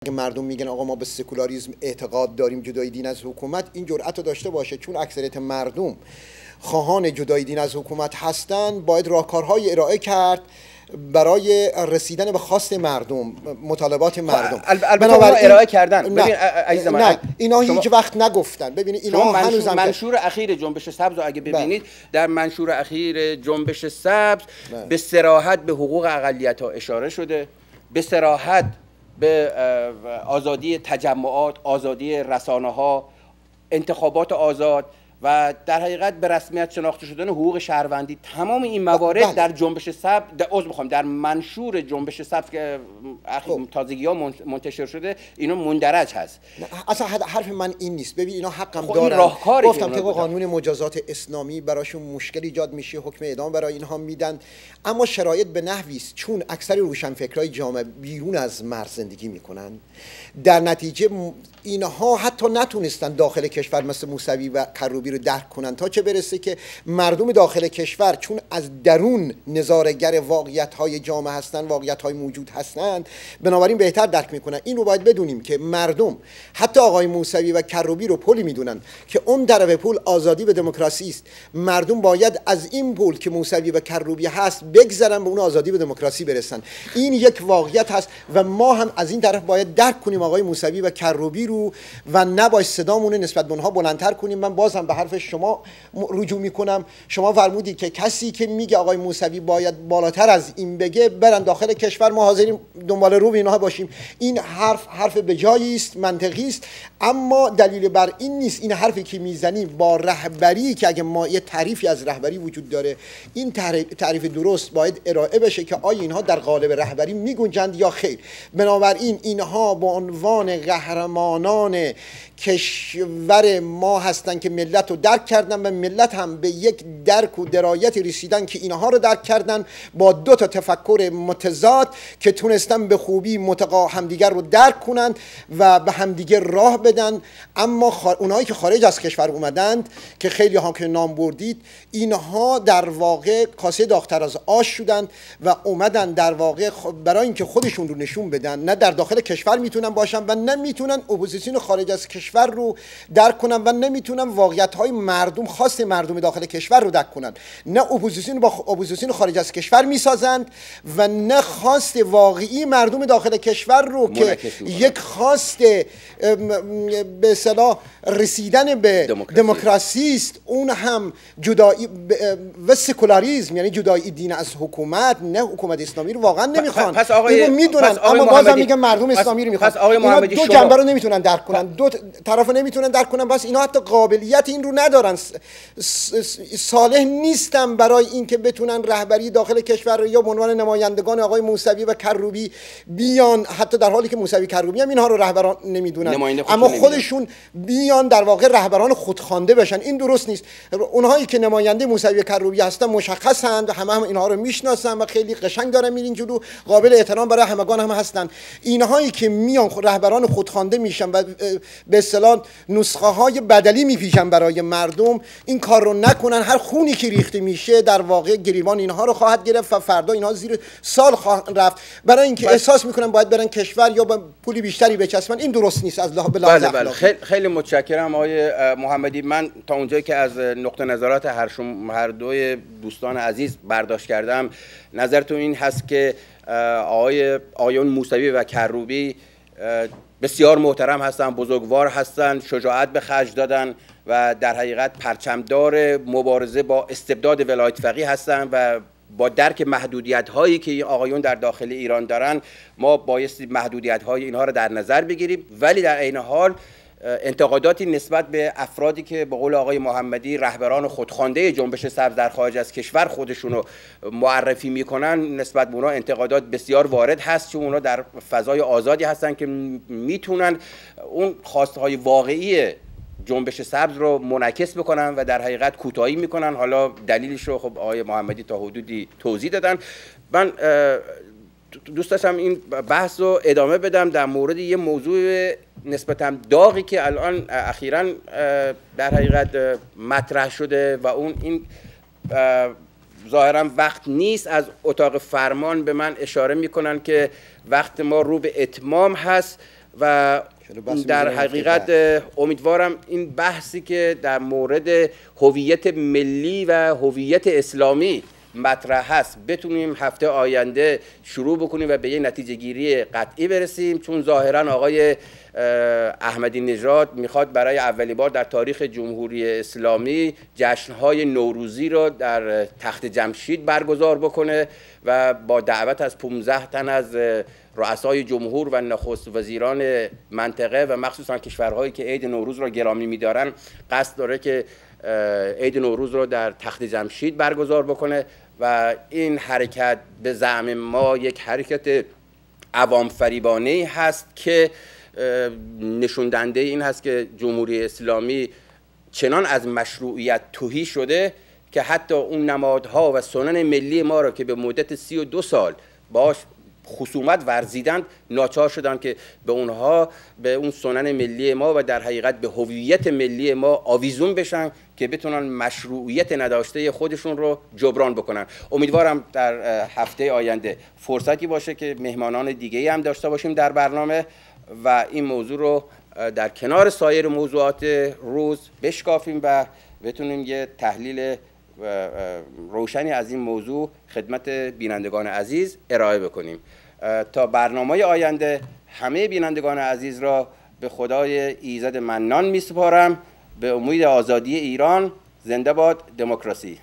که مردم میگن آقا ما به سکولاریسم اعتقاد داریم، جدای دین از حکومت، این جرأت رو داشته باشه، چون اکثریت مردم خواهان جدای دین از حکومت هستن، باید راهکارهای ارائه کرد برای رسیدن به خواست مردم، مطالبات مردم. البته اونا ارائه کردن. ببین عزیز من، نه اینا هیچ وقت نگفتن. ببینید اینا هنوز منشور اخیر جنبش سبز رو اگه ببینید، در منشور اخیر جنبش سبز به صراحت به حقوق اقلیت‌ها اشاره شده، به صراحت به آزادی تجمعات، آزادی رسانه‌ها، انتخابات آزاد و در حقیقت به رسمیت شناخته شدن حقوق شهروندی. تمام این موارد در جنبش سبز، در منشور جنبش سبز که تازگی‌ها منتشر شده، اینا مندرج هست. اصلا حرف من این نیست. ببین اینا حقم دارن. گفتم طبق قانون مجازات اسلامی براشون مشکل ایجاد میشه، حکم اعدام برای اینها میدن، اما شرایط به نحوی است چون اکثر روشنفکرای جامعه بیرون از مرز زندگی میکنن، در نتیجه اینها حتی نتونستن داخل کشور مثل موسوی و کروبی رو درک کنن، تا چه برسه که مردم داخل کشور چون از درون نظاره‌گر واقعیت‌های جامعه هستن، واقعیت‌های موجود هستند، بنابراین بهتر درک میکنن. این رو باید بدونیم که مردم حتی آقای موسوی و کروبی رو پلی میدونن که اون در پول آزادی و دموکراسی است. مردم باید از این پول که موسوی و کروبی هست بگذرن، به اون آزادی و دموکراسی برسن. این یک واقعیت هست و ما هم از این طرف باید درک کنیم آقای موسوی و کروبی رو و نباید صدامون نسبت به اونها بلندتر کنیم. من بازم به حرف شما رجوع میکنم. شما فرمودید که کسی که میگه آقای موسوی باید بالاتر از این بگه برن داخل کشور، ما حاضریم دنبال رو اینها باشیم. این حرف به جایی است، منطقی است، اما دلیل بر این نیست. این حرفی که میزنی با رهبری که اگه ما یه تعریفی از رهبری وجود داره، این تعریف درست باید ارائه بشه که آیا اینها در قالب رهبری میگنجند یا خیر. بنابراین اینها به عنوان قهرمانان کشور ما هستند که ملت رو درک کردن و ملت هم به یک درک و درایت رسیدن که اینها رو درک کردن با دو تا تفکر متضاد که تونستن به خوبی همدیگر رو درک کنند و به همدیگر راه بدن. اما اونهایی که خارج از کشور اومدند که خیلی ها که نام بردید، اینها در واقع کاسه داغ‌تر از آش شدند و اومدن در واقع برای اینکه خودشون رو نشون بدن، نه در داخل کشور میتونن باشن و نه میتونن اپوزیسیون خارج از کشور رو درک کنن و نمیتونن واقعیت‌های مردم، خواست مردم داخل کشور رو درک کنن. نه اپوزیسیون با اپوزیسیون خارج از کشور میسازند و نه خواست واقعی مردم داخل کشور رو که یک خواست به اصطلاح رسیدن به دموکراسی است، اون هم جدایی و سکولاریسم، یعنی جدایی دین از حکومت، نه حکومت اسلامی رو واقعا نمیخوان. پس آقای میدونن، اما بازم میگن مردم اسلامی رو میخوان. اینا دو جنبه رو نمیتونن درک کنن، دو طرف رو نمیتونن درک کنن. بس اینا حتی قابلیت این رو ندارن، صالح نیستن برای اینکه بتونن رهبری داخل کشور یا به عنوان نمایندگان آقای موسوی و کروبی بیان، حتی در حالی که موسوی کروبی هم اینها رو رهبران نمیدونن، اما خودشون بیان در واقع رهبران خودخوانده بشن. این درست نیست. اونهایی که نماینده موسوی و کروبی هستن مشخصند، همه اینها رو میشناسن و خیلی قشنگ دارن میرین جلو، قابل احترام برای همگان هم هستن. اینهایی که میان رهبران خودخوانده میشن و به اصطلاح نسخه های بدلی میپیشن برای مردم، این کار رو نکنن. هر خونی که ریخته میشه در واقع گریبان اینها رو خواهد گرفت و فردا اینها زیر سال خواهند رفت، برای اینکه احساس میکنن باید برن کشور یا با پولی بیشتری بچسبن. این درست نیست از لحاظ بله. خیلی متشکرم آقای محمدی. من تا اونجایی که از نقطه نظرات هر دوی دوستان عزیز برداشت کردم، نظرتون این هست که آقایون موسوی و کروبی بسیار محترم هستن، بزرگوار هستن، شجاعت به خرج دادن و در حقیقت پرچمدار مبارزه با استبداد ولایت فقیه هستن و با درک محدودیت هایی که آقایون در داخل ایران دارن، ما بایستی محدودیت های اینها رو در نظر بگیریم، ولی در عین حال انتقاداتی نسبت به افرادی که به قول آقای محمدی رهبران خودخوانده جنبش سبز در خارج از کشور خودشون رو معرفی میکنن، نسبت به اونها انتقادات بسیار وارد هست، چون اونها در فضای آزادی هستن که میتونن اون خواسته های واقعی جنبش سبز رو منعکس بکنن و در حقیقت کوتاهی میکنن. حالا دلیلش رو خب آقای محمدی تا حدودی توضیح دادن. من دوست داشتم این بحث رو ادامه بدم در مورد یه موضوع نسبتاً داغی که الان اخیراً در حقیقت مطرح شده و اون این ظاهراً وقت نیست. از اتاق فرمان به من اشاره میکنن که وقت ما رو به اتمام هست و در حقیقت امیدوارم این بحثی که در مورد هویت ملی و هویت اسلامی مطرح هست بتونیم هفته آینده شروع بکنیم و به یه نتیجه گیری قطعی برسیم، چون ظاهرا آقای احمدی نژاد میخواد برای اولین بار در تاریخ جمهوری اسلامی جشنهای نوروزی رو در تخت جمشید برگزار بکنه و با دعوت از 15 تن از رؤسای جمهور و نخست وزیران منطقه و مخصوصا کشورهایی که عید نوروز را گرامی می‌دارن قصد داره که عید نوروز رو در تخت جمشید برگزار بکنه و این حرکت به زعم ما یک حرکت عوام فریبانه هست که نشون دهنده این هست که جمهوری اسلامی چنان از مشروعیت تهی شده که حتی اون نمادها و سنن ملی ما را که به مدت 32 سال باش خصومت ورزیدند ناچار شدند که به اونها، به اون سنن ملی ما و در حقیقت به هویت ملی ما آویزون بشن که بتونن مشروعیت نداشته خودشون رو جبران بکنن. امیدوارم در هفته آینده فرصتی باشه که مهمانان دیگه‌ای هم داشته باشیم در برنامه و این موضوع رو در کنار سایر موضوعات روز بشکافیم و بتونیم یه تحلیل روشنی از این موضوع خدمت بینندگان عزیز ارائه بکنیم. تا برنامه آینده همه بینندگان عزیز را به خدای ایزد منان میسپارم. به امید آزادی ایران. زنده باد دموکراسی.